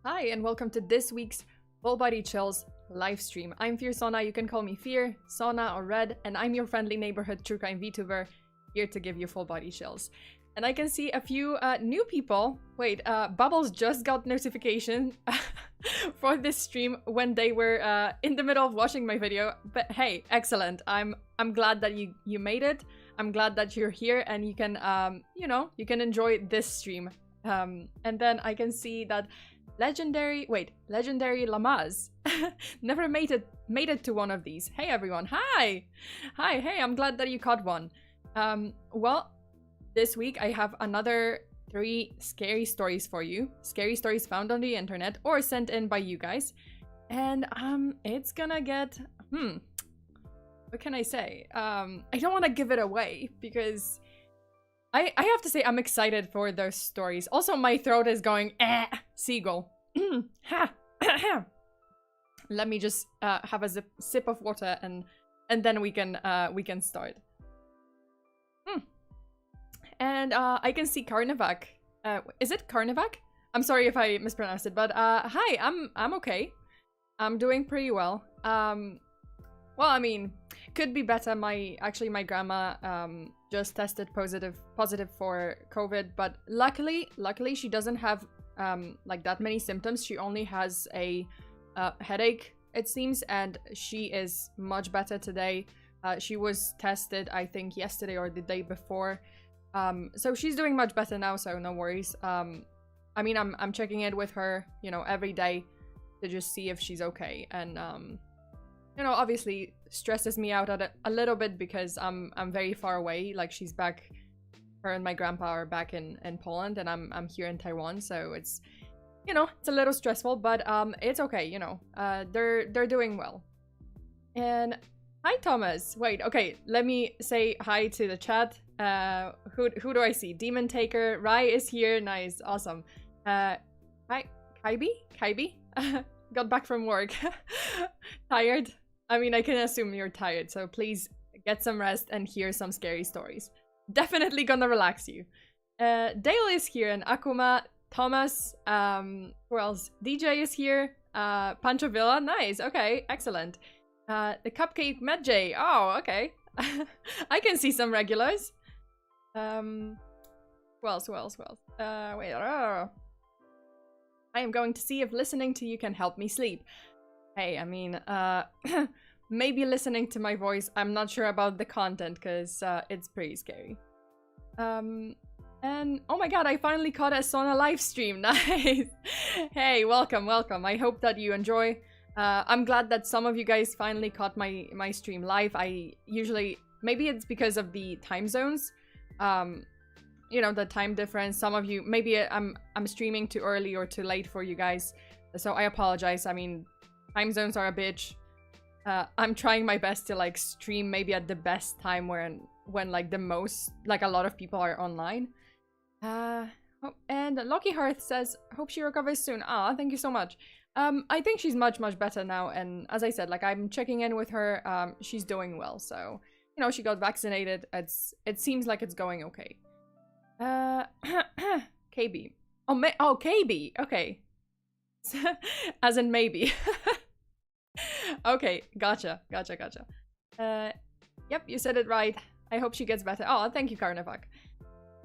Hi, and welcome to this week's Full Body Chills live stream. I'm FEARSONA, you can call me Fear, Sona, or Red, and I'm your friendly neighborhood true crime VTuber, here to give you full body chills. And I can see a few new people. Wait, Bubbles just got notification for this stream when they were in the middle of watching my video. But hey, excellent. I'm glad that you made it. I'm glad that you're here and you can, you can enjoy this stream. And then I can see that Legendary Lamaz never made it to one of these. Hey everyone, hi, hey, I'm glad that you caught one. Well, this week I have another 3 scary stories for you. Scary stories found on the internet or sent in by you guys. And it's gonna get what can I say? I don't want to give it away because I have to say I'm excited for those stories. Also, my throat is going seagull. Let me just have a sip of water and then we can start. And I can see Carnivac. Is it Carnivac? I'm sorry if I mispronounced it, but hi, I'm okay. I'm doing pretty well. Well, I mean, could be better. My grandma just tested positive for COVID, but luckily she doesn't have like that many symptoms. She only has a headache, it seems, and she is much better today. She was tested, I think, yesterday or the day before. So she's doing much better now, so no worries. I mean, I'm checking in with her, every day to just see if she's okay. And obviously stresses me out a little bit because I'm very far away. Like, she's back, her and my grandpa are back in Poland, and I'm here in Taiwan, so it's it's a little stressful, but it's okay. They're doing well. And hi Thomas. Wait, okay, let me say hi to the chat. Who do I see? Demon Taker, Rai is here. Nice, awesome. Hi Kaibi. Got back from work. Tired? I mean, I can assume you're tired, so please get some rest and hear some scary stories. Definitely gonna relax you. Dale is here, and Akuma, Thomas, who else? DJ is here. Pancho Villa, nice, okay, excellent. The Cupcake Medjay, oh, okay. I can see some regulars. Who else? Wait, I am going to see if listening to you can help me sleep. Hey, I mean, maybe listening to my voice. I'm not sure about the content because it's pretty scary. And oh my god, I finally caught a Sona live stream. Nice. Hey, welcome. I hope that you enjoy. I'm glad that some of you guys finally caught my stream live. I usually, maybe it's because of the time zones. The time difference. Some of you, maybe I'm streaming too early or too late for you guys. So I apologize. I mean, time zones are a bitch. I'm trying my best to like stream maybe at the best time when like the most, like a lot of people are online. And Lucky Hearth says, hope she recovers soon. Ah, thank you so much. I think she's much better now, and as I said, like, I'm checking in with her. She's doing well, so she got vaccinated. It seems like it's going okay. KB. Oh, KB. Okay. As in maybe. Okay, gotcha. Yep, you said it right. I hope she gets better. Oh, thank you, Carnivac.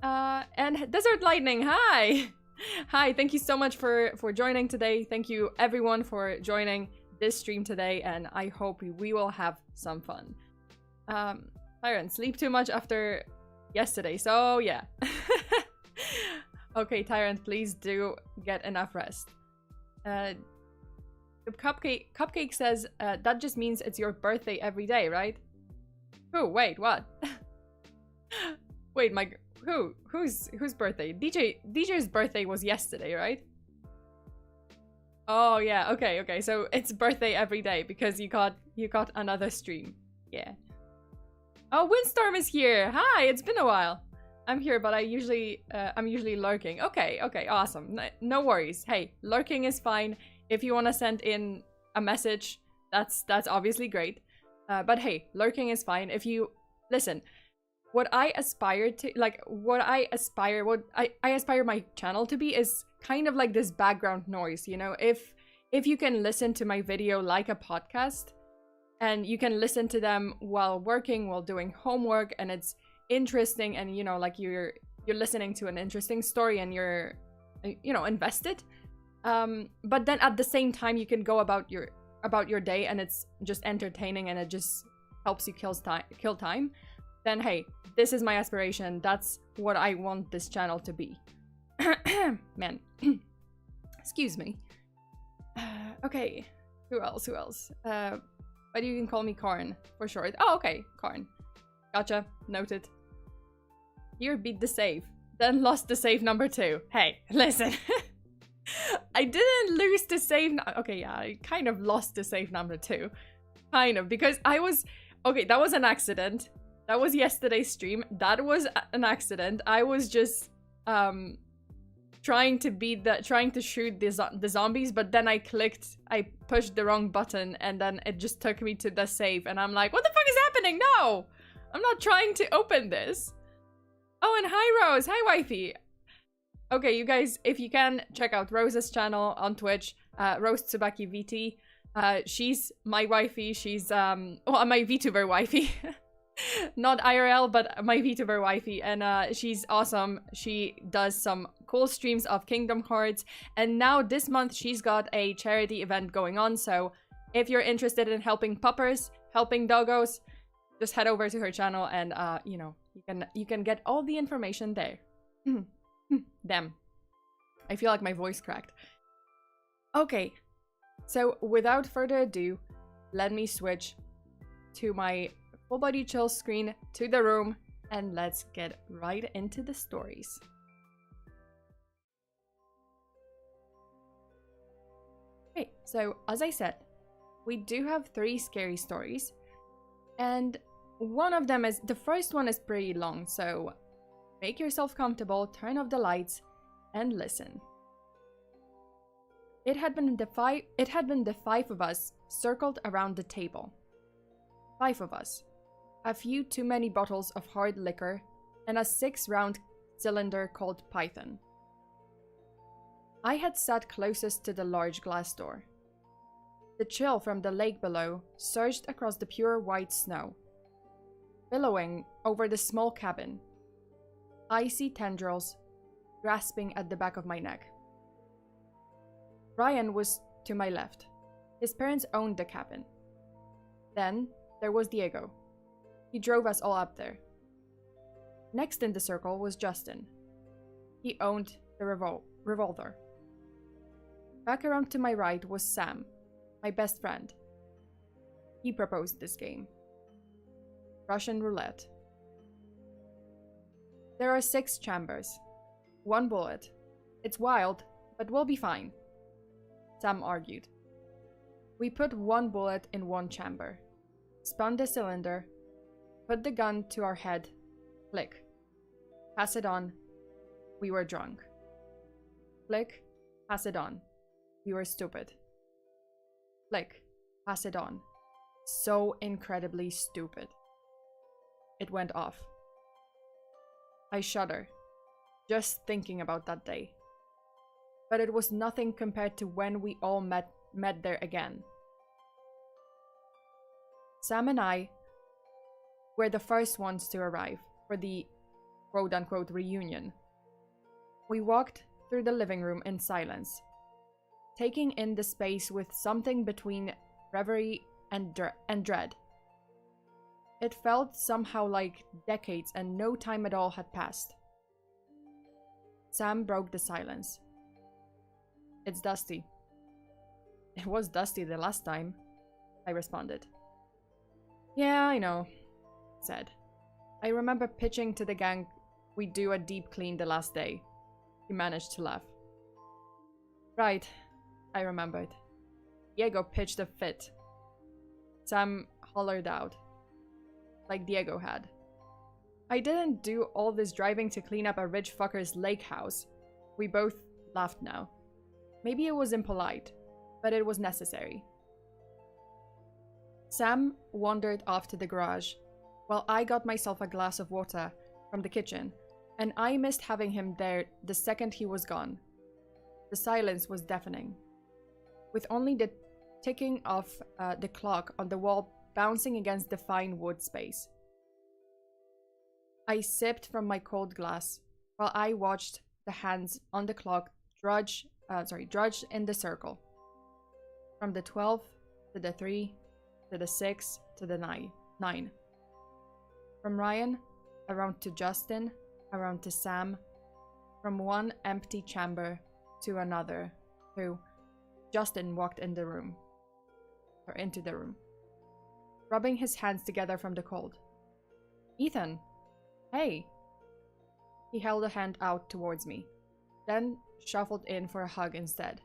And Desert Lightning, hi! Hi, thank you so much for joining today. Thank you, everyone, for joining this stream today, and I hope we will have some fun. Tyrant, sleep too much after yesterday, so yeah. Okay, Tyrant, please do get enough rest. Cupcake says, that just means it's your birthday every day, right? Who? Wait, what? Wait, whose birthday? DJ's birthday was yesterday, right? Oh yeah, okay. So it's birthday every day because you got another stream. Yeah. Oh, Windstorm is here. Hi, it's been a while. I'm here, but I'm usually lurking. Okay, awesome. No worries. Hey, lurking is fine. If you want to send in a message, that's obviously great. But hey, lurking is fine. If you listen, what I aspire to, like, what I aspire my channel to be is kind of like this background noise, you know? If you can listen to my video like a podcast, and you can listen to them while working, while doing homework, and it's interesting, and, you know, like you're listening to an interesting story and you're, you know, invested. But then at the same time, you can go about your day and it's just entertaining and it just helps you kill time. Then hey, this is my aspiration. That's what I want this channel to be. Man. Excuse me. Okay. Who else? But you can call me Karn for short. Oh, okay. Karn. Gotcha. Noted. Here, beat the save. Then lost the save number 2. Hey, listen. I didn't lose the save. Okay, yeah, I kind of lost the save number 2. Kind of, because I was... Okay, that was an accident. That was yesterday's stream. That was an accident. I was just trying to shoot the zombies, but then I pushed the wrong button, and then it just took me to the save, and I'm like, what the fuck is happening? No! I'm not trying to open this. Oh, and hi Rose. Hi wifey. Okay, you guys, if you can, check out Rose's channel on Twitch, Rose Tsubaki VT. She's my wifey. She's well, my VTuber wifey. Not IRL, but my VTuber wifey, and she's awesome. She does some cool streams of Kingdom Hearts, and now this month she's got a charity event going on, so if you're interested in helping puppers, helping doggos, just head over to her channel, and you know, you can get all the information there. Damn, I feel like my voice cracked. Okay, so without further ado, let me switch to my full body chill screen to the room, and let's get right into the stories. Okay, so as I said, we do have 3 scary stories, and the first one is pretty long, so make yourself comfortable, turn off the lights, and listen. It had been the 5 of us circled around the table. 5 of us. A few too many bottles of hard liquor, and a 6-round cylinder called Python. I had sat closest to the large glass door. The chill from the lake below surged across the pure white snow, billowing over the small cabin, icy tendrils grasping at the back of my neck. Ryan was to my left. His parents owned the cabin. Then there was Diego. He drove us all up there. Next in the circle was Justin. He owned the revolver. Back around to my right was Sam, my best friend. He proposed this game. Russian roulette. There are 6 chambers. 1 bullet. It's wild, but we'll be fine, Sam argued. We put 1 bullet in 1 chamber, spun the cylinder, put the gun to our head, click. Pass it on. We were drunk. Click. Pass it on. We were stupid. Click. Pass it on. So incredibly stupid. It went off. I shudder, just thinking about that day. But it was nothing compared to when we all met there again. Sam and I were the first ones to arrive for the quote-unquote reunion. We walked through the living room in silence, taking in the space with something between reverie and dread. It felt somehow like decades and no time at all had passed. Sam broke the silence. It's dusty. It was dusty the last time, I responded. Yeah, I know, said. I remember pitching to the gang we'd do a deep clean the last day. He managed to laugh. Right, I remembered. Diego pitched a fit. Sam hollered out, like Diego had. I didn't do all this driving to clean up a rich fucker's lake house. We both laughed now. Maybe it was impolite, but it was necessary. Sam wandered off to the garage, while I got myself a glass of water from the kitchen, and I missed having him there the second he was gone. The silence was deafening, with only the ticking of the clock on the wall bouncing against the fine wood space. I sipped from my cold glass while I watched the hands on the clock drudge in the circle. From the 12 to the 3 to the 6 to the 9. From Ryan, around to Justin, around to Sam, from one empty chamber to another, to Justin walked into the room, rubbing his hands together from the cold. Ethan, hey. He held a hand out towards me, then shuffled in for a hug instead.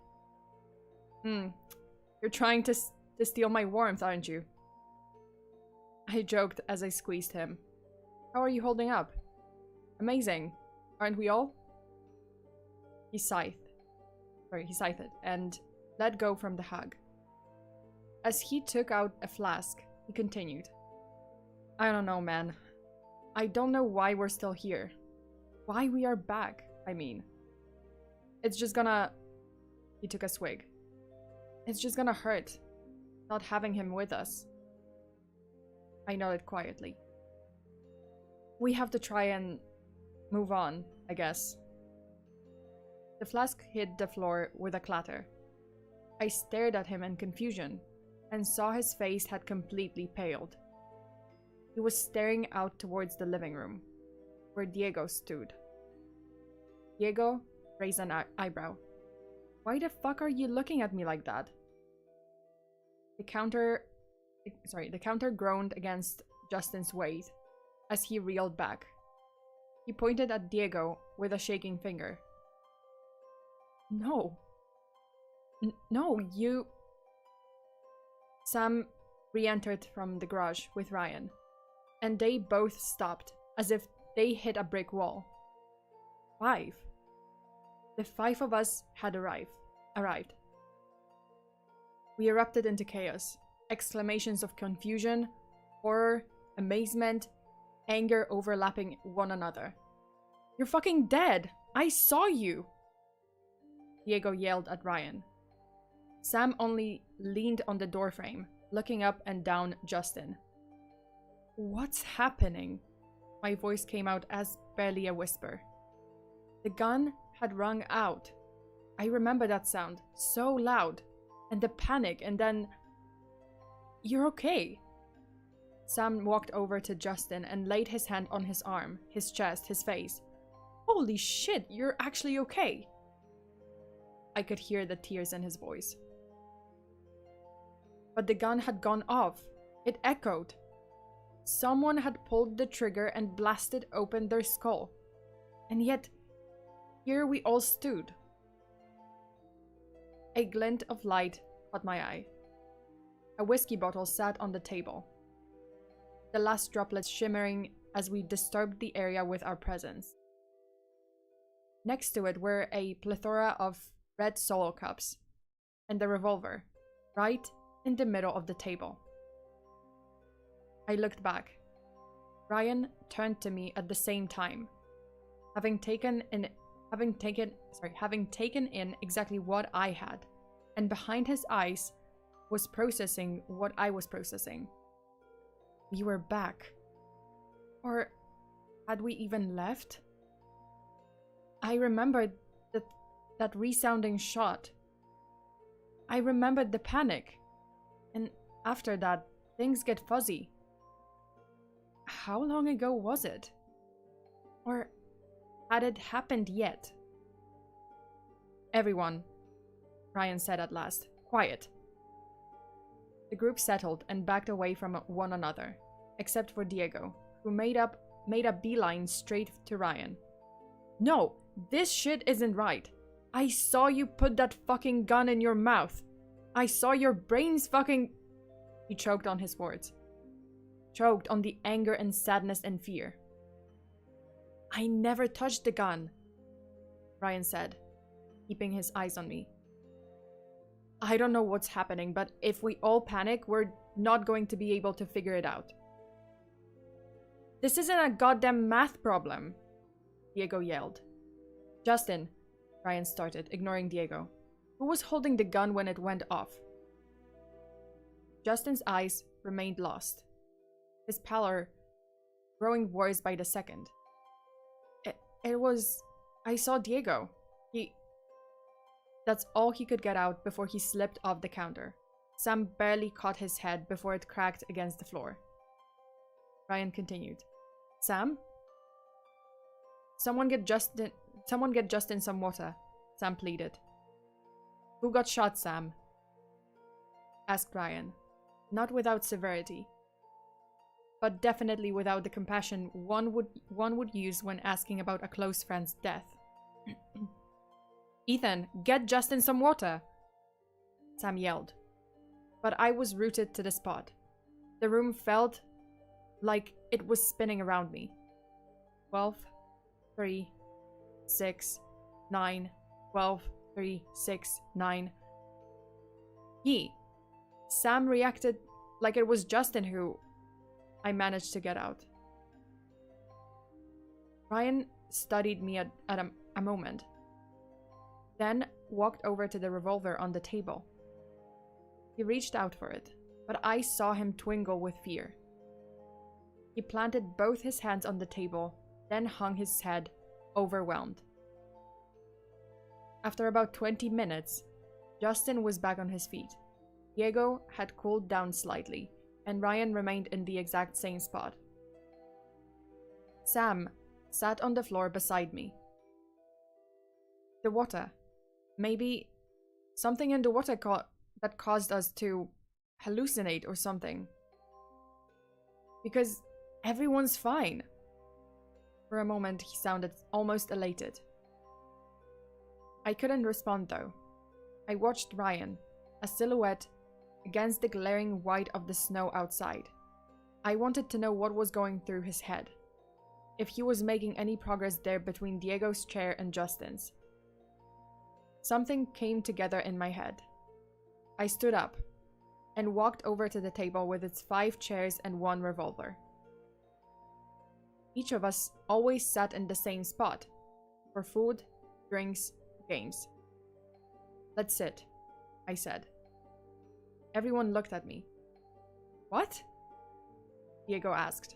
You're trying to steal my warmth, aren't you? I joked as I squeezed him. How are you holding up? Amazing, aren't we all? He sighed and let go from the hug. As he took out a flask, he continued. I don't know, man. I don't know why we're still here. Why we are back, I mean. It's just gonna... He took a swig. It's just gonna hurt, not having him with us. I nodded quietly. We have to try and move on, I guess. The flask hit the floor with a clatter. I stared at him in confusion and saw his face had completely paled. He was staring out towards the living room, where Diego stood. Diego raised an eyebrow. Why the fuck are you looking at me like that? The counter groaned against Justin's weight as he reeled back. He pointed at Diego with a shaking finger. No. No, you... Sam re-entered from the garage with Ryan, and they both stopped, as if they hit a brick wall. 5. The 5 of us had arrived. We erupted into chaos. Exclamations of confusion, horror, amazement, anger overlapping one another. You're fucking dead! I saw you! Diego yelled at Ryan. Sam only leaned on the doorframe, looking up and down Justin. What's happening? My voice came out as barely a whisper. The gun had rung out. I remember that sound, so loud, and the panic, and then... You're okay. Sam walked over to Justin and laid his hand on his arm, his chest, his face. Holy shit, you're actually okay. I could hear the tears in his voice. But the gun had gone off. It echoed. Someone had pulled the trigger and blasted open their skull. And yet, here we all stood. A glint of light caught my eye. A whiskey bottle sat on the table, the last droplets shimmering as we disturbed the area with our presence. Next to it were a plethora of red solo cups, and the revolver, right in the middle of the table. I looked back. Ryan turned to me at the same time, having taken in exactly what I had, and behind his eyes was processing what I was processing. We were back. Or had we even left? I remembered that resounding shot. I remembered the panic. And after that, things get fuzzy. How long ago was it? Or had it happened yet? Everyone, Ryan said at last. Quiet. The group settled and backed away from one another, except for Diego, who made a beeline straight to Ryan. No, this shit isn't right. I saw you put that fucking gun in your mouth. I saw your brains fucking... He choked on his words. Choked on the anger and sadness and fear. I never touched the gun, Ryan said, keeping his eyes on me. I don't know what's happening, but if we all panic, we're not going to be able to figure it out. This isn't a goddamn math problem, Diego yelled. Justin, Ryan started, ignoring Diego. Who was holding the gun when it went off? Justin's eyes remained lost, his pallor growing worse by the second. It was... I saw Diego. That's all he could get out before he slipped off the counter. Sam barely caught his head before it cracked against the floor. Ryan continued. Sam? Someone get Justin some water, Sam pleaded. Who got shot, Sam? Asked Ryan, not without severity, but definitely without the compassion one would use when asking about a close friend's death. Ethan, get Justin some water, Sam yelled. But I was rooted to the spot. The room felt like it was spinning around me. 12, 3, 6, 9, 12, 3, 6, 9. Sam reacted like it was Justin who I managed to get out. Ryan studied me at a moment, then walked over to the revolver on the table. He reached out for it, but I saw him twinkle with fear. He planted both his hands on the table, then hung his head, overwhelmed. After about 20 minutes, Justin was back on his feet. Diego had cooled down slightly, and Ryan remained in the exact same spot. Sam sat on the floor beside me. The water. Maybe something in the water that caused us to hallucinate or something. Because everyone's fine. For a moment, he sounded almost elated. I couldn't respond though. I watched Ryan, a silhouette against the glaring white of the snow outside. I wanted to know what was going through his head. If he was making any progress there between Diego's chair and Justin's. Something came together in my head. I stood up and walked over to the table with its 5 chairs and 1 revolver. Each of us always sat in the same spot for food, drinks, games. Let's sit, I said. Everyone looked at me. What? Diego asked.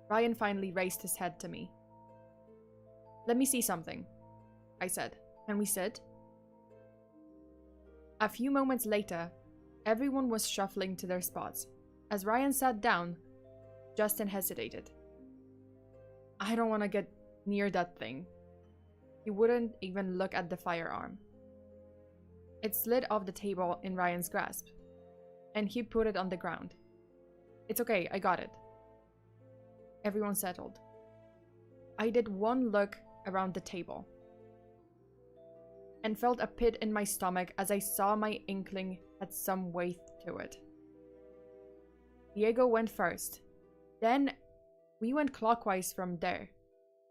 Ryan finally raised his head to me. Let me see something, I said. Can we sit? A few moments later, everyone was shuffling to their spots. As Ryan sat down, Justin hesitated. I don't want to get near that thing. He wouldn't even look at the firearm. It slid off the table in Ryan's grasp, and he put it on the ground. It's okay, I got it. Everyone settled. I did one look around the table and felt a pit in my stomach as I saw my inkling had some weight to it. Diego went first. Then we went clockwise from there.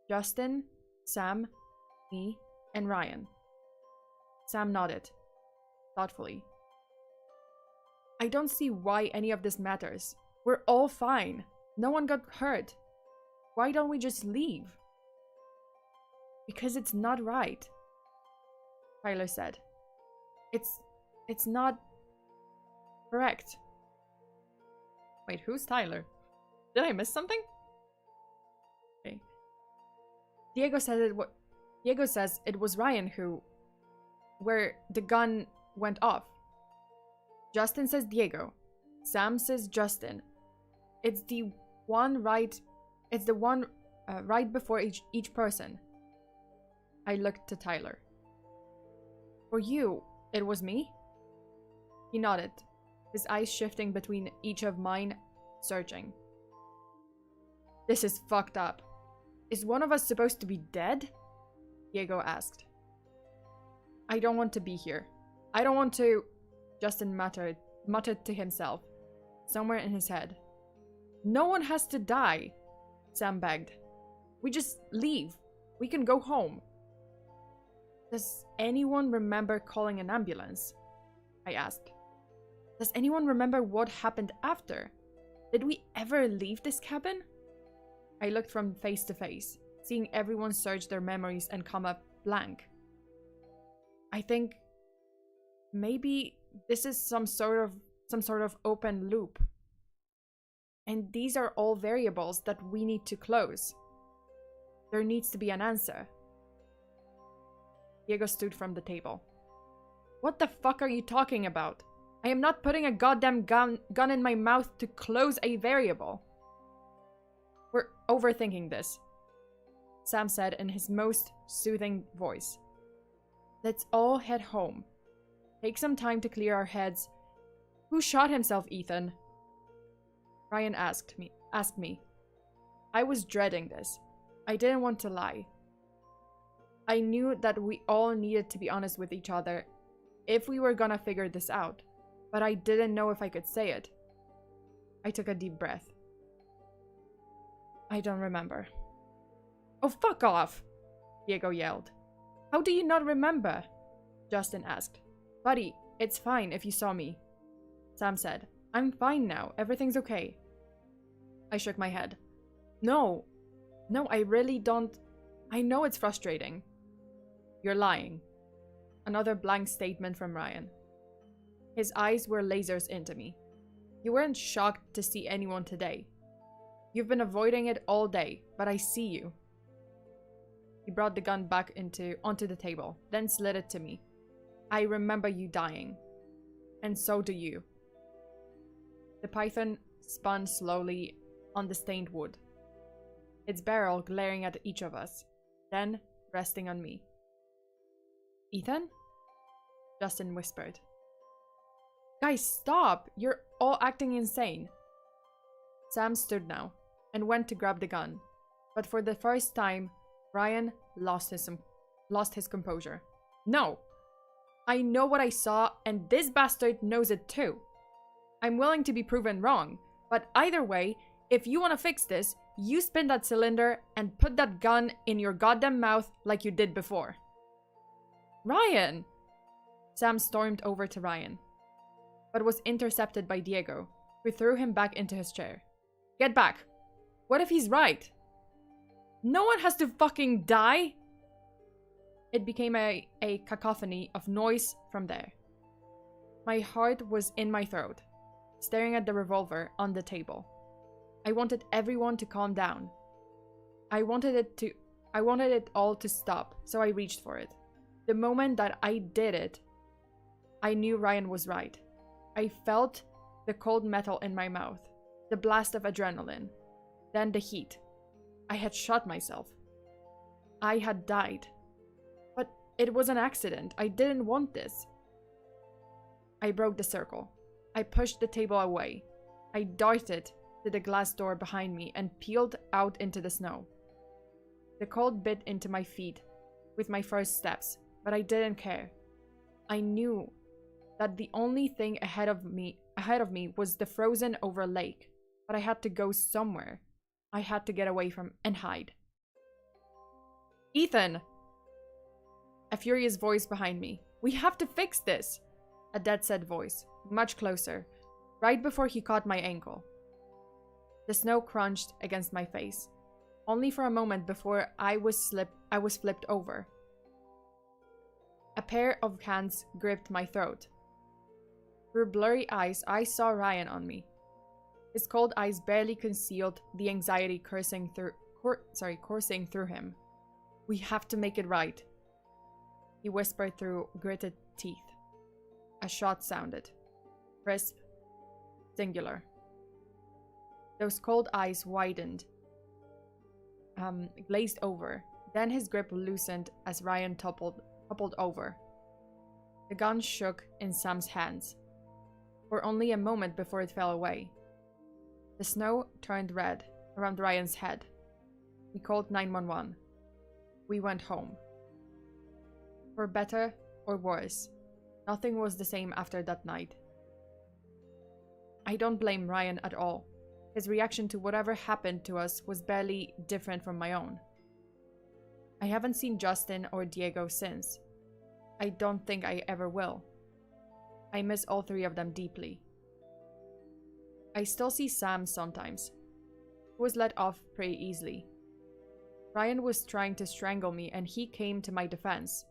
Justin, Sam, me, and Ryan. Sam nodded, thoughtfully. I don't see why any of this matters. We're all fine. No one got hurt. Why don't we just leave? Because it's not right, Tyler said. It's not correct. Wait, who's Tyler? Did I miss something? Okay. Diego says it was Ryan where the gun went off. Justin says Diego. Sam says Justin. It's the one right before each person. I looked to Tyler. For you, it was me? He nodded, his eyes shifting between each of mine, searching. This is fucked up. Is one of us supposed to be dead? Diego asked. I don't want to be here. I don't want to... Justin muttered to himself, somewhere in his head. No one has to die, Sam begged. We just leave. We can go home. Does anyone remember calling an ambulance? I asked. Does anyone remember what happened after? Did we ever leave this cabin? I looked from face to face, seeing everyone search their memories and come up blank. I think maybe this is some sort of open loop. And these are all variables that we need to close. There needs to be an answer. Diego stood from the table. What the fuck are you talking about? I am not putting a goddamn gun in my mouth to close a variable. We're overthinking this, Sam said in his most soothing voice. Let's all head home. Take some time to clear our heads. Who shot himself, Ethan? Ryan asked me. I was dreading this. I didn't want to lie. I knew that we all needed to be honest with each other if we were gonna figure this out, but I didn't know if I could say it. I took a deep breath. I don't remember. Oh, fuck off! Diego yelled. How do you not remember? Justin asked. Buddy, it's fine if you saw me. Sam said. I'm fine now. Everything's okay. I shook my head. No, I really don't. I know it's frustrating. You're lying. Another blank statement from Ryan. His eyes were lasers into me. You weren't shocked to see anyone today. You've been avoiding it all day, but I see you. He brought the gun back onto the table, then slid it to me. I remember you dying. And so do you. The python spun slowly on the stained wood, its barrel glaring at each of us, then resting on me. Ethan? Justin whispered. Guys, stop! You're all acting insane. Sam stood now and went to grab the gun, but for the first time, Ryan lost his composure. No! I know what I saw, and this bastard knows it too. I'm willing to be proven wrong, but either way, if you want to fix this, you spin that cylinder and put that gun in your goddamn mouth like you did before. Ryan! Sam stormed over to Ryan, but was intercepted by Diego, who threw him back into his chair. Get back! What if he's right? No one has to fucking die! It became a cacophony of noise from there. My heart was in my throat, staring at the revolver on the table. I wanted everyone to calm down. I wanted it all to stop, so I reached for it. The moment that I did it, I knew Ryan was right. I felt the cold metal in my mouth, the blast of adrenaline, then the heat. I had shot myself. I had died. But it was an accident. I didn't want this. I broke the circle. I pushed the table away. I darted to the glass door behind me and peeled out into the snow. The cold bit into my feet with my first steps, but I didn't care. I knew that the only thing ahead of me was the frozen over lake, but I had to go somewhere. I had to get away from and hide. Ethan! A furious voice behind me. We have to fix this! A dead-set voice, much closer, right before he caught my ankle. The snow crunched against my face, only for a moment before I was flipped over. A pair of hands gripped my throat. Through blurry eyes, I saw Ryan on me. His cold eyes barely concealed the anxiety coursing through him. We have to make it right, he whispered through gritted teeth. A shot sounded. Crisp. Singular. Those cold eyes widened, glazed over. Then his grip loosened as Ryan toppled over. The gun shook in Sam's hands, for only a moment before it fell away. The snow turned red around Ryan's head. We called 911. We went home. For better or worse, nothing was the same after that night. I don't blame Ryan at all. His reaction to whatever happened to us was barely different from my own. I haven't seen Justin or Diego since. I don't think I ever will. I miss all three of them deeply. I still see Sam sometimes. He was let off pretty easily. Ryan was trying to strangle me and he came to my defense.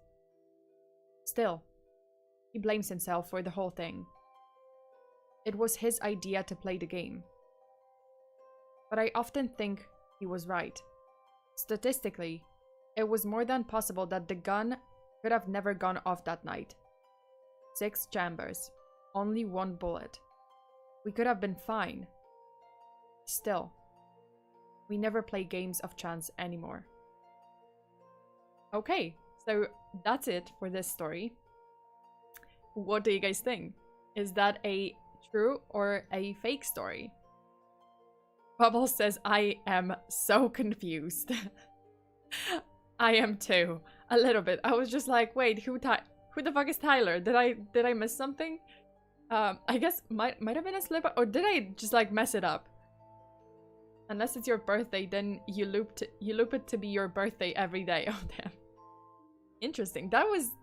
Still, he blames himself for the whole thing. It was his idea to play the game. But I often think he was right. Statistically, it was more than possible that the gun could have never gone off that night. 6 chambers, only 1 bullet. We could have been fine. Still, we never play games of chance anymore. Okay, so that's it for this story. What do you guys think? Is that a true or a fake story? Bubbles says, I am so confused. I am too. A little bit. I was just like, wait, who the fuck is Tyler? Did I miss something? I guess might have been a slip up, or did I just like mess it up? Unless it's your birthday, then you loop it to be your birthday every day. Oh damn. Interesting.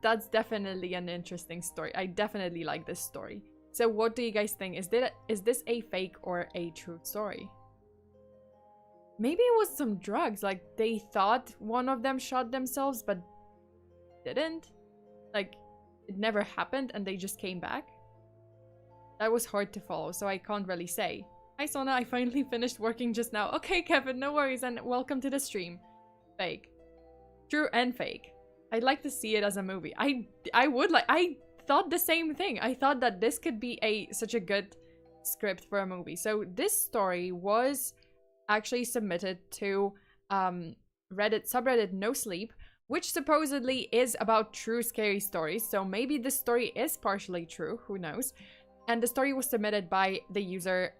That's definitely an interesting story. I definitely like this story. So what do you guys think? Is this a fake or a true story? Maybe it was some drugs. Like they thought one of them shot themselves, but didn't. Like it never happened and they just came back. That was hard to follow, so I can't really say. Hi Sona, I finally finished working just now. Okay Kevin, no worries, and welcome to the stream. Fake. True and fake. I'd like to see it as a movie. I thought the same thing. I thought that this could be such a good script for a movie. So this story was actually submitted to subreddit No Sleep, which supposedly is about true scary stories. So maybe this story is partially true, who knows? And the story was submitted by the user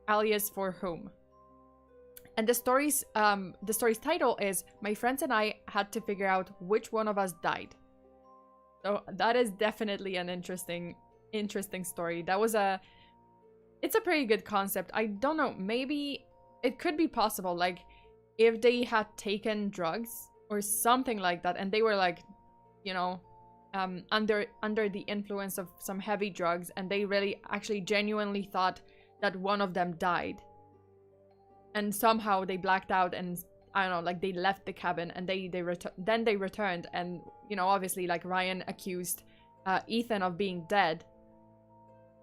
alias for whom. And the story's title is My Friends and I Had to Figure Out Which One of Us Died. So that is definitely an interesting story. It's a pretty good concept. I don't know, maybe it could be possible, like if they had taken drugs or something like that and they were like, you know, under the influence of some heavy drugs and they really actually genuinely thought that one of them died. And somehow they blacked out and I don't know, like they left the cabin and then they returned and, you know, obviously like Ryan accused Ethan of being dead.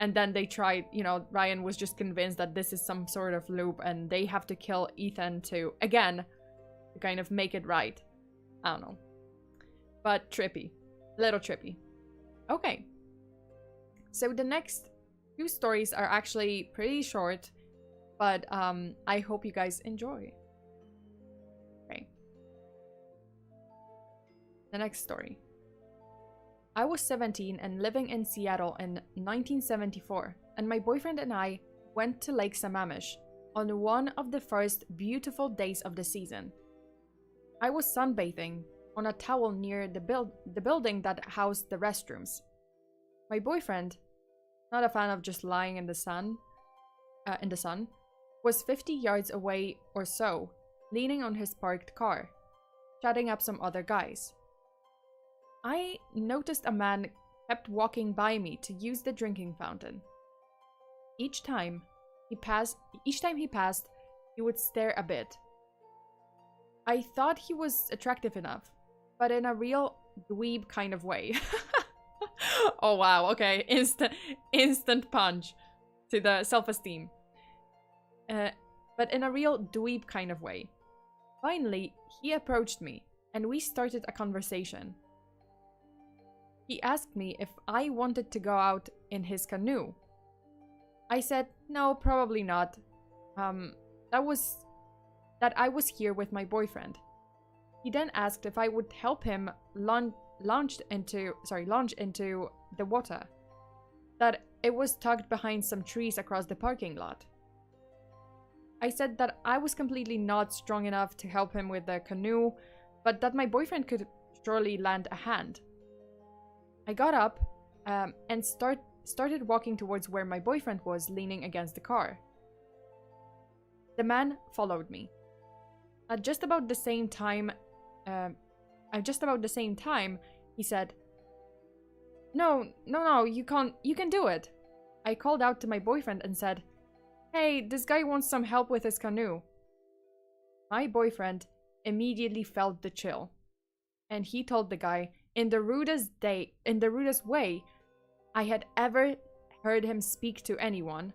And then they tried, you know, Ryan was just convinced that this is some sort of loop and they have to kill Ethan to, again, to kind of make it right. I don't know. But trippy. Little trippy. Okay. So the next 2 stories are actually pretty short, but I hope you guys enjoy. Okay. The next story. I was 17 and living in Seattle in 1974, and my boyfriend and I went to Lake Sammamish on one of the first beautiful days of the season. I was sunbathing on a towel near the building that housed the restrooms. My boyfriend, not a fan of just lying in the sun, was 50 yards away or so, leaning on his parked car, chatting up some other guys. I noticed a man kept walking by me to use the drinking fountain. Each time he passed, he would stare a bit. I thought he was attractive enough, but in a real dweeb kind of way. Oh wow, okay, instant punch to the self-esteem. But in a real dweeb kind of way. Finally, he approached me, and we started a conversation. He asked me if I wanted to go out in his canoe. I said, no, probably not. That I was here with my boyfriend. He then asked if I would help him launch into the water. That it was tucked behind some trees across the parking lot. I said that I was completely not strong enough to help him with the canoe, but that my boyfriend could surely lend a hand. I got up and started walking towards where my boyfriend was leaning against the car. The man followed me. At just about the same time, he said, No, you can do it. I called out to my boyfriend and said, Hey, this guy wants some help with his canoe. My boyfriend immediately felt the chill, and he told the guy in the rudest way I had ever heard him speak to anyone,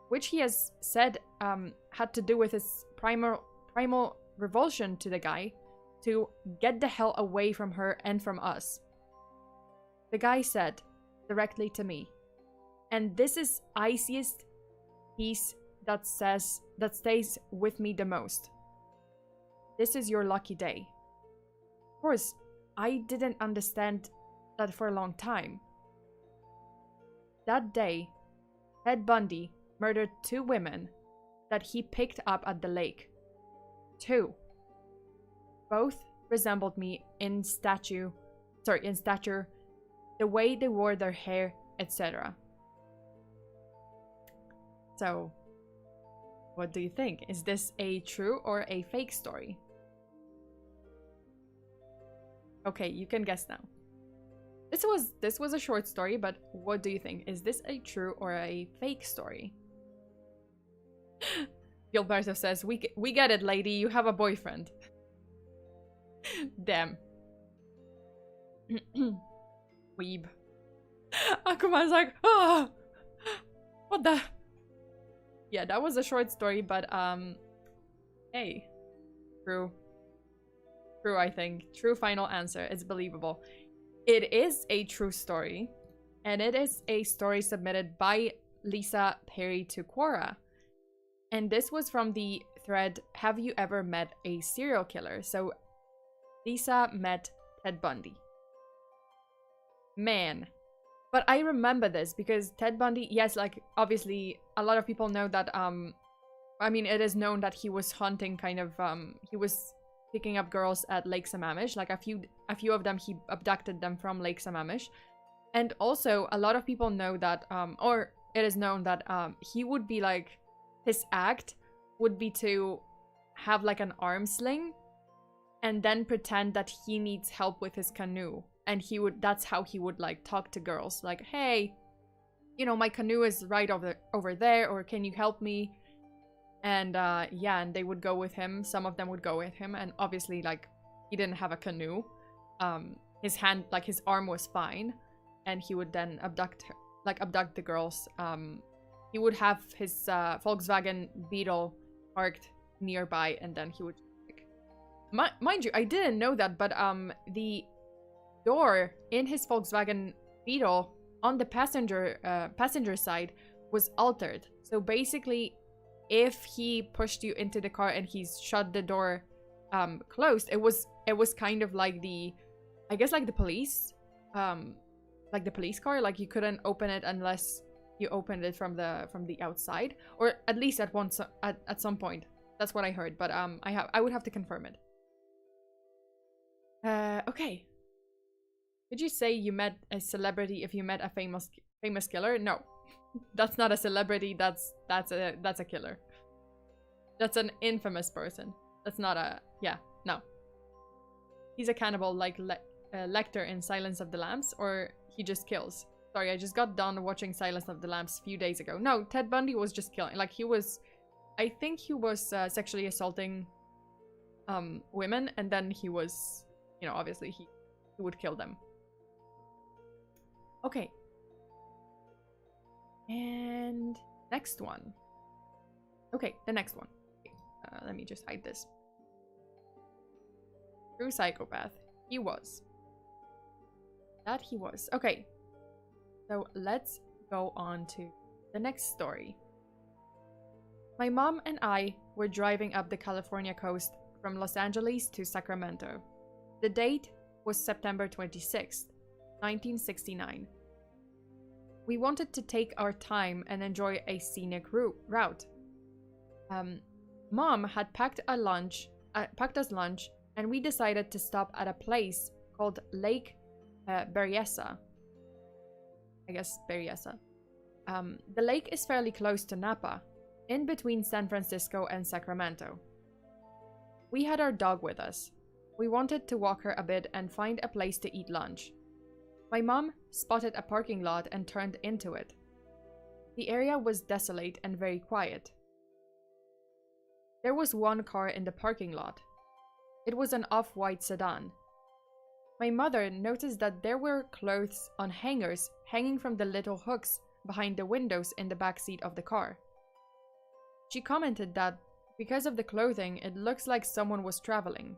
which he has said had to do with his primal revulsion to the guy, to get the hell away from her and from us. The guy said directly to me, and this is iciest piece that stays with me the most. This is your lucky day. Of course, I didn't understand that for a long time. That day, Ted Bundy murdered 2 women that he picked up at the lake. 2. Both resembled me in stature, the way they wore their hair, etc. So, what do you think? Is this a true or a fake story? Okay, you can guess now. This was a short story, but what do you think? Is this a true or a fake story? Gilberto says, we get it, lady. You have a boyfriend. Damn. Weeb. Akuma's like, oh, what the? Yeah, that was a short story, but hey, true. True, I think. True final answer. It's believable. It is a true story, and it is a story submitted by Lisa Perry to Quora. And this was from the thread, Have You Ever Met a Serial Killer? So Lisa met Ted Bundy. Man. But I remember this because Ted Bundy, yes, like, obviously, a lot of people know that, I mean, it is known that he was hunting kind of, he was picking up girls at Lake Sammamish. Like, a few of them, he abducted them from Lake Sammamish. And also, a lot of people know that, or it is known that, he would be, like, his act would be to have, like, an arm sling and then pretend that he needs help with his canoe. And that's how he would, like, talk to girls. Like, hey, you know, my canoe is right over there, or can you help me? And, yeah, and they would go with him. Some of them would go with him. And obviously, like, he didn't have a canoe. His hand, like, his arm was fine. And he would then abduct the girls. He would have his Volkswagen Beetle parked nearby, and then he would, like, mind you, I didn't know that, but the door in his Volkswagen Beetle on the passenger side was altered. So basically, if he pushed you into the car and he's shut the door closed, it was kind of like I guess like the police car. Like, you couldn't open it unless you opened it from the outside, or at least at some point. That's what I heard, but I would have to confirm it. Okay. Did you say you met a celebrity if you met a famous killer? No, that's not a celebrity. That's a killer. That's an infamous person. That's not a no. He's a cannibal like Lecter in Silence of the Lambs, or he just kills. Sorry, I just got done watching Silence of the Lambs a few days ago. No, Ted Bundy was just killing. Like, I think he was sexually assaulting women, and then he was, you know, obviously he would kill them. Okay. And next one. Okay, the next one. Let me just hide this. True psychopath. He was. That he was. Okay. So let's go on to the next story. My mom and I were driving up the California coast from Los Angeles to Sacramento. The date was September 26th. 1969. We wanted to take our time and enjoy a scenic route. Mom had packed us lunch, and we decided to stop at a place called Lake Berryessa. I guess Berryessa. The lake is fairly close to Napa, in between San Francisco and Sacramento. We had our dog with us. We wanted to walk her a bit and find a place to eat lunch. My mom spotted a parking lot and turned into it. The area was desolate and very quiet. There was one car in the parking lot. It was an off-white sedan. My mother noticed that there were clothes on hangers hanging from the little hooks behind the windows in the back seat of the car. She commented that because of the clothing, it looks like someone was traveling.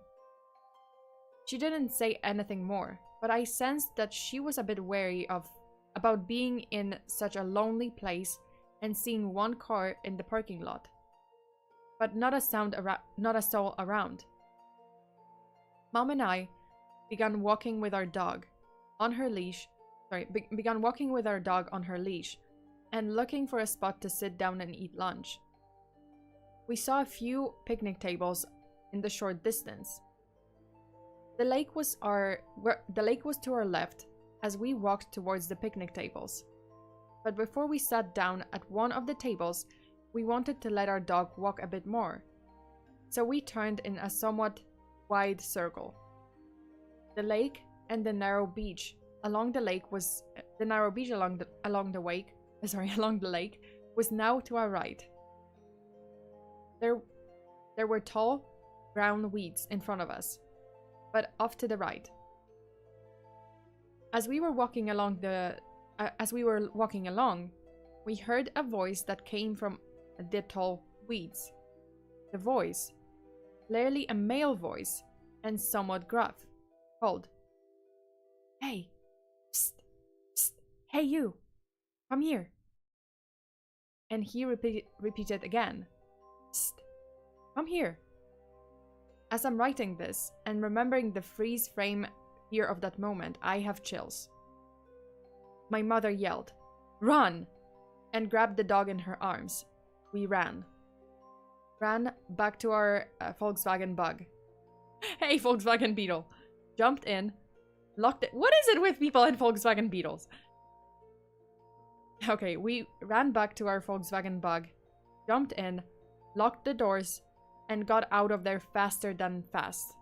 She didn't say anything more, but I sensed that she was a bit wary about being in such a lonely place and seeing one car in the parking lot, but not a soul around. Mom and I began walking with our dog on her leash. Began walking with our dog on her leash and looking for a spot to sit down and eat lunch. We saw a few picnic tables in the short distance. The lake was to our left as we walked towards the picnic tables. But before we sat down at one of the tables, we wanted to let our dog walk a bit more. So we turned in a somewhat wide circle. The lake and the narrow beach along the lake was along the lake was now to our right. There were tall brown weeds in front of us, but off to the right. As we were walking along, we heard a voice that came from the tall weeds. The voice, clearly a male voice and somewhat gruff, called, "Hey, psst, psst, hey you, come here." And he repeated again, "Psst, come here." As I'm writing this and remembering the freeze frame here of that moment, I have chills. My mother yelled, "Run!" and grabbed the dog in her arms. We ran back to our Volkswagen Bug. Hey, Volkswagen Beetle. Jumped in, locked it. What is it with people in Volkswagen Beetles? Okay, we ran back to our Volkswagen Bug, jumped in, locked the doors, and got out of there faster than fast.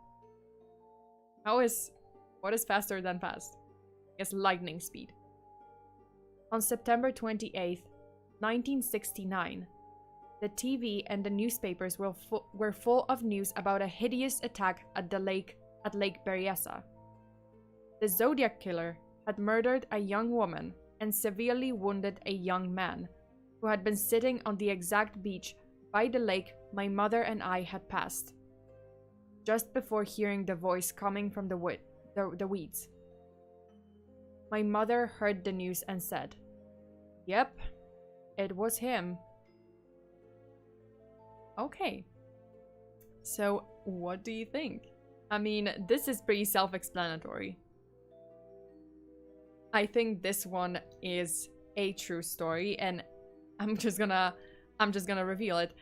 What is faster than fast? I guess lightning speed. On September 28th, 1969, the TV and the newspapers were full of news about a hideous attack at Lake Berryessa. The Zodiac killer had murdered a young woman and severely wounded a young man who had been sitting on the exact beach by the lake my mother and I had passed, just before hearing the voice coming from the weeds. My mother heard the news and said, "Yep, it was him." Okay. So, what do you think? I mean, this is pretty self-explanatory. I think this one is a true story, and I'm just gonna reveal it.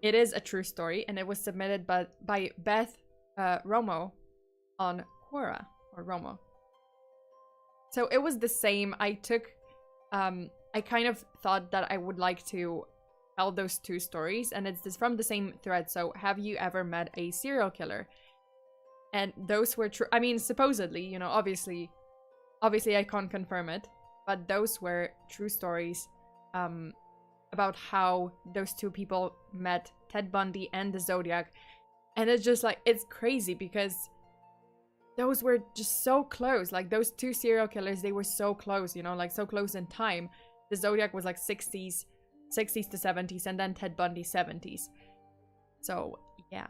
It is a true story, and it was submitted by Beth Romo on Quora, or Romo. So it was the same. I kind of thought that I would like to tell those two stories, and it's from the same thread. So, have you ever met a serial killer? And those were true. I mean, supposedly, you know, obviously I can't confirm it, but those were true stories about how those two people met, Ted Bundy and the Zodiac. And it's just like, it's crazy because those were just so close. Like, those two serial killers, they were so close, you know, like so close in time. The Zodiac was like 60s to 70s, and then Ted Bundy 70s. So yeah,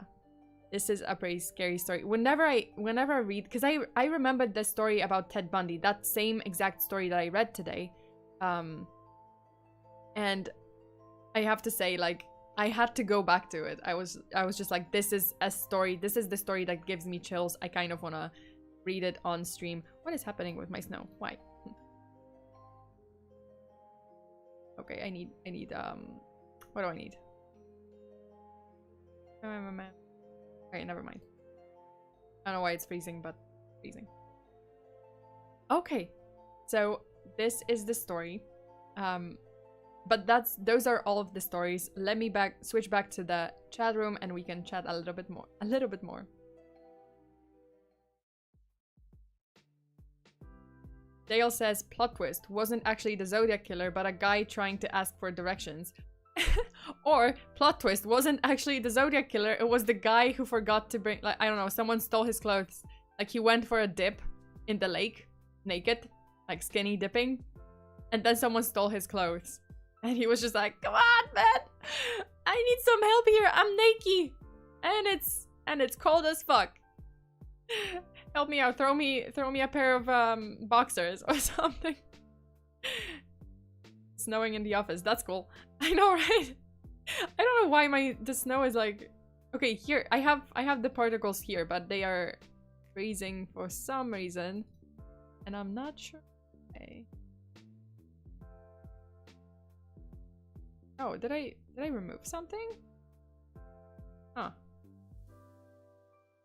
this is a pretty scary story. Whenever I read, because I remembered the story about Ted Bundy, that same exact story that I read today, and I have to say, like, I had to go back to it. I was just like, this is the story that gives me chills. I kind of want to read it on stream. What is happening with my snow? Why? Okay, I need, what do I need? Okay, never mind. I don't know why it's freezing, but freezing. Okay, so this is the story. But those are all of the stories. Let me switch back to the chat room and we can chat a little bit more. Dale says, plot twist, wasn't actually the Zodiac killer, but a guy trying to ask for directions. Or, plot twist, wasn't actually the Zodiac killer, it was the guy who forgot to bring, like, I don't know, someone stole his clothes. Like, he went for a dip in the lake, naked, like skinny dipping, and then someone stole his clothes. And he was just like, come on, man! I need some help here, I'm naked! And it's cold as fuck. Help me out, throw me a pair of boxers or something. Snowing in the office, that's cool. I know, right? I don't know why the snow is like... Okay, here, I have the particles here, but they are freezing for some reason. And I'm not sure. Okay. Oh, did I remove something? Huh.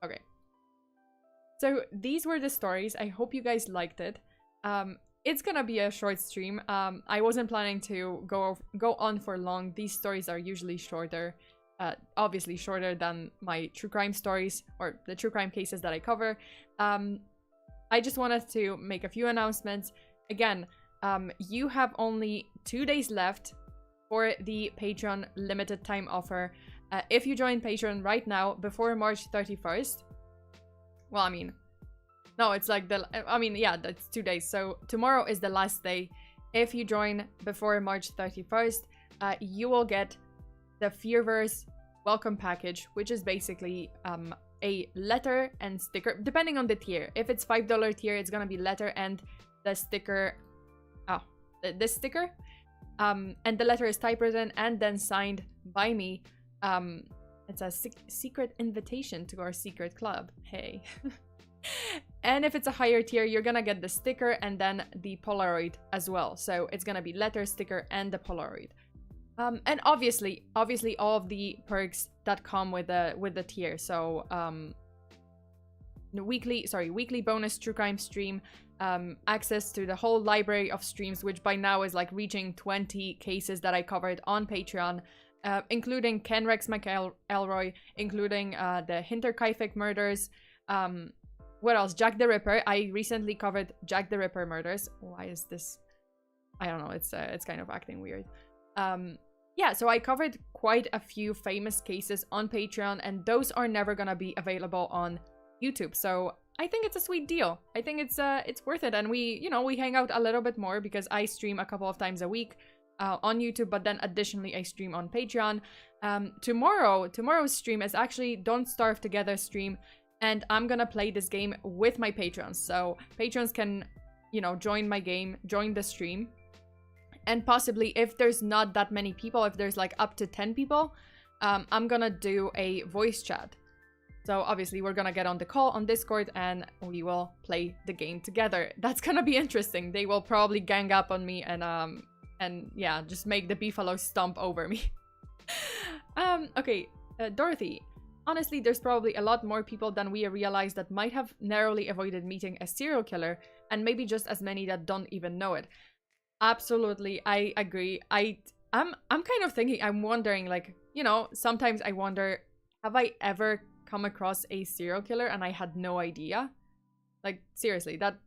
Okay. So these were the stories. I hope you guys liked it. It's gonna be a short stream. I wasn't planning to go on for long. These stories are usually shorter. Obviously shorter than my true crime stories or the true crime cases that I cover. I just wanted to make a few announcements. Again, you have only 2 days left for the Patreon limited time offer. If you join Patreon right now before March 31st, well, I mean, no, it's like yeah, that's 2 days. So tomorrow is the last day. If you join before March 31st, you will get the Fearverse welcome package, which is basically a letter and sticker, depending on the tier. If it's $5 tier, it's gonna be letter and the sticker. Oh, this sticker. And the letter is typewritten and then signed by me. It's a secret invitation to our secret club. Hey. And if it's a higher tier, you're gonna get the sticker and then the Polaroid as well. So it's gonna be letter, sticker, and the Polaroid. And obviously all of the perks that come with the tier. So weekly bonus true crime stream, access to the whole library of streams, which by now is like reaching 20 cases that I covered on Patreon, including Ken Rex McElroy, including the Hinterkaifeck murders. What else? Jack the Ripper. I recently covered Jack the Ripper murders. Why is this? I don't know. It's kind of acting weird. Yeah, so I covered quite a few famous cases on Patreon, and those are never gonna be available on YouTube. So I think it's a sweet deal. I think it's worth it, and we hang out a little bit more because I stream a couple of times a week on YouTube, but then additionally I stream on Patreon. Tomorrow's stream is actually Don't Starve Together stream, and I'm gonna play this game with my patrons. So patrons can, join my game, join the stream. And possibly, if there's not that many people, if there's like up to 10 people, I'm gonna do a voice chat. So obviously, we're gonna get on the call on Discord and we will play the game together. That's gonna be interesting. They will probably gang up on me and yeah, just make the beefalo stomp over me. Okay, Dorothy. Honestly, there's probably a lot more people than we realize that might have narrowly avoided meeting a serial killer, and maybe just as many that don't even know it. Absolutely, I agree. I'm kind of thinking, I'm wondering, like, sometimes I wonder, have I ever come across a serial killer and I had no idea? Like, seriously, that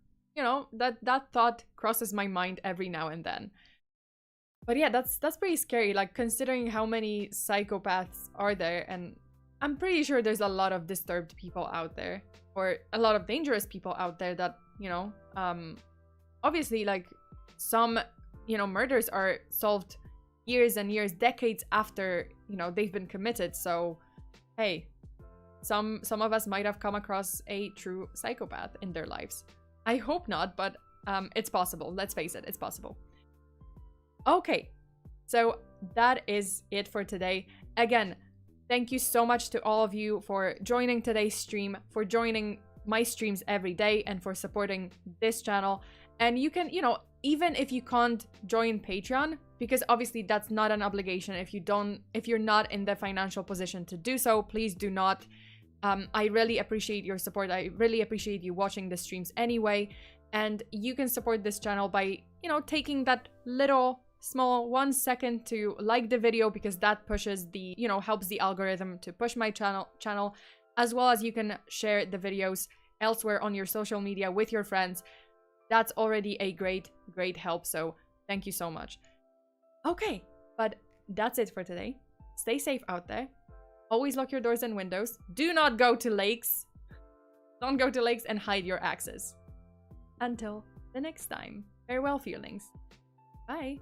thought crosses my mind every now and then. But yeah, that's pretty scary, like, considering how many psychopaths are there, and I'm pretty sure there's a lot of disturbed people out there, or a lot of dangerous people out there that, obviously, like, some, murders are solved years and years, decades after, they've been committed. So, hey, some of us might have come across a true psychopath in their lives. I hope not, but it's possible. Let's face it, it's possible. Okay, so that is it for today. Again, thank you so much to all of you for joining today's stream, for joining my streams every day, and for supporting this channel. And you can, even if you can't join Patreon, because obviously that's not an obligation. If you're not in the financial position to do so, please do not. I really appreciate your support. I really appreciate you watching the streams anyway. And you can support this channel by, taking that little small 1 second to like the video, because that pushes the, helps the algorithm to push my channel, as well as you can share the videos elsewhere on your social media with your friends. that's already a great help, so thank you so much. Okay, but that's it for today. Stay safe out there. Always lock your doors and windows. Do not go to lakes. Don't go to lakes, and hide your axes. Until the next time, farewell, fearlings. Bye.